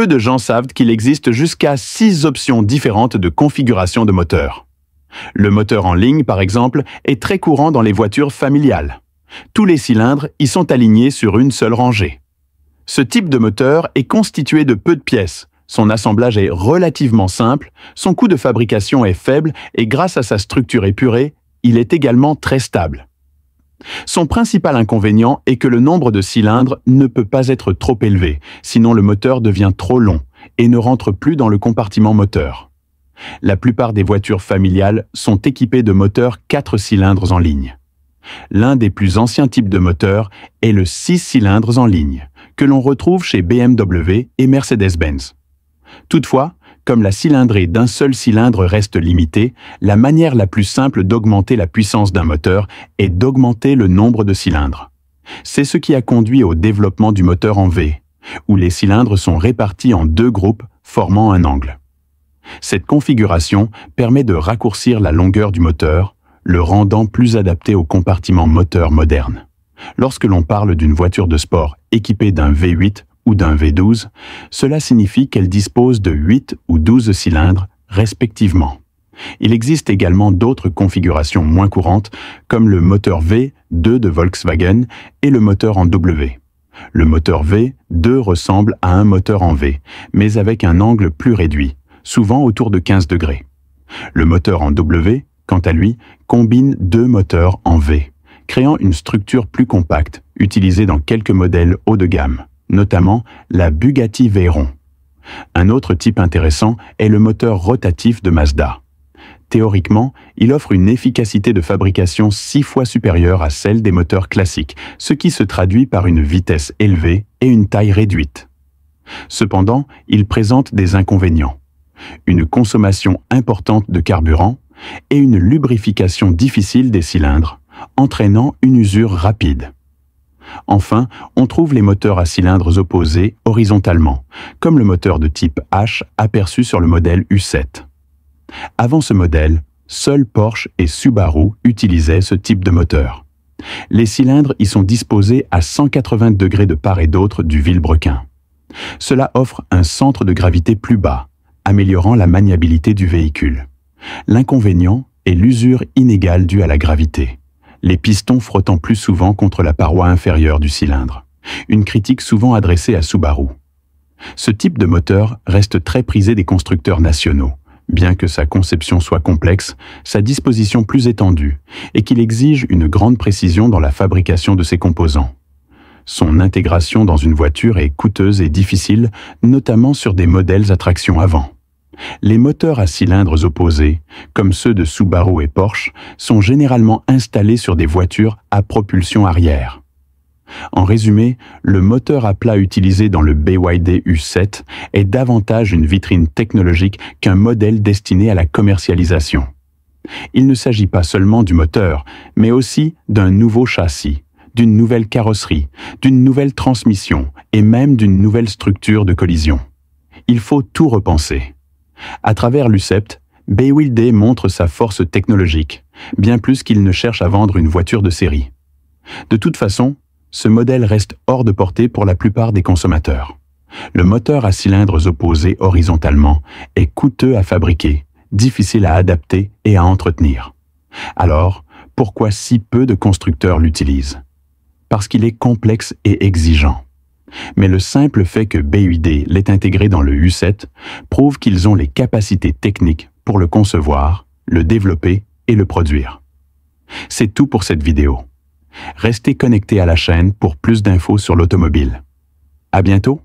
Peu de gens savent qu'il existe jusqu'à 6 options différentes de configuration de moteur. Le moteur en ligne, par exemple, est très courant dans les voitures familiales. Tous les cylindres y sont alignés sur une seule rangée. Ce type de moteur est constitué de peu de pièces. Son assemblage est relativement simple, son coût de fabrication est faible et grâce à sa structure épurée, il est également très stable. Son principal inconvénient est que le nombre de cylindres ne peut pas être trop élevé, sinon le moteur devient trop long et ne rentre plus dans le compartiment moteur. La plupart des voitures familiales sont équipées de moteurs 4 cylindres en ligne. L'un des plus anciens types de moteurs est le 6 cylindres en ligne, que l'on retrouve chez BMW et Mercedes-Benz. Toutefois, comme la cylindrée d'un seul cylindre reste limitée, la manière la plus simple d'augmenter la puissance d'un moteur est d'augmenter le nombre de cylindres. C'est ce qui a conduit au développement du moteur en V, où les cylindres sont répartis en 2 groupes formant un angle. Cette configuration permet de raccourcir la longueur du moteur, le rendant plus adapté aux compartiments moteurs modernes. Lorsque l'on parle d'une voiture de sport équipée d'un V8 ou d'un V12, cela signifie qu'elle dispose de 8 ou 12 cylindres, respectivement. Il existe également d'autres configurations moins courantes, comme le moteur V2 de Volkswagen et le moteur en W. Le moteur V2 ressemble à un moteur en V, mais avec un angle plus réduit, souvent autour de 15 degrés. Le moteur en W, quant à lui, combine 2 moteurs en V, créant une structure plus compacte, utilisée dans quelques modèles haut de gamme, notamment la Bugatti Veyron. Un autre type intéressant est le moteur rotatif de Mazda. Théoriquement, il offre une efficacité de fabrication 6 fois supérieure à celle des moteurs classiques, ce qui se traduit par une vitesse élevée et une taille réduite. Cependant, il présente des inconvénients. Une consommation importante de carburant et une lubrification difficile des cylindres, entraînant une usure rapide. Enfin, on trouve les moteurs à cylindres opposés horizontalement, comme le moteur de type H aperçu sur le modèle U7. Avant ce modèle, seuls Porsche et Subaru utilisaient ce type de moteur. Les cylindres y sont disposés à 180 degrés de part et d'autre du vilebrequin. Cela offre un centre de gravité plus bas, améliorant la maniabilité du véhicule. L'inconvénient est l'usure inégale due à la gravité, les pistons frottant plus souvent contre la paroi inférieure du cylindre, une critique souvent adressée à Subaru. Ce type de moteur reste très prisé des constructeurs nationaux, bien que sa conception soit complexe, sa disposition plus étendue et qu'il exige une grande précision dans la fabrication de ses composants. Son intégration dans une voiture est coûteuse et difficile, notamment sur des modèles à traction avant. Les moteurs à cylindres opposés, comme ceux de Subaru et Porsche, sont généralement installés sur des voitures à propulsion arrière. En résumé, le moteur à plat utilisé dans le BYD U7 est davantage une vitrine technologique qu'un modèle destiné à la commercialisation. Il ne s'agit pas seulement du moteur, mais aussi d'un nouveau châssis, d'une nouvelle carrosserie, d'une nouvelle transmission et même d'une nouvelle structure de collision. Il faut tout repenser. À travers l'U7, BYD montre sa force technologique, bien plus qu'il ne cherche à vendre une voiture de série. De toute façon, ce modèle reste hors de portée pour la plupart des consommateurs. Le moteur à cylindres opposés horizontalement est coûteux à fabriquer, difficile à adapter et à entretenir. Alors, pourquoi si peu de constructeurs l'utilisent? Parce qu'il est complexe et exigeant. Mais le simple fait que BYD l'ait intégré dans le U7 prouve qu'ils ont les capacités techniques pour le concevoir, le développer et le produire. C'est tout pour cette vidéo. Restez connectés à la chaîne pour plus d'infos sur l'automobile. À bientôt!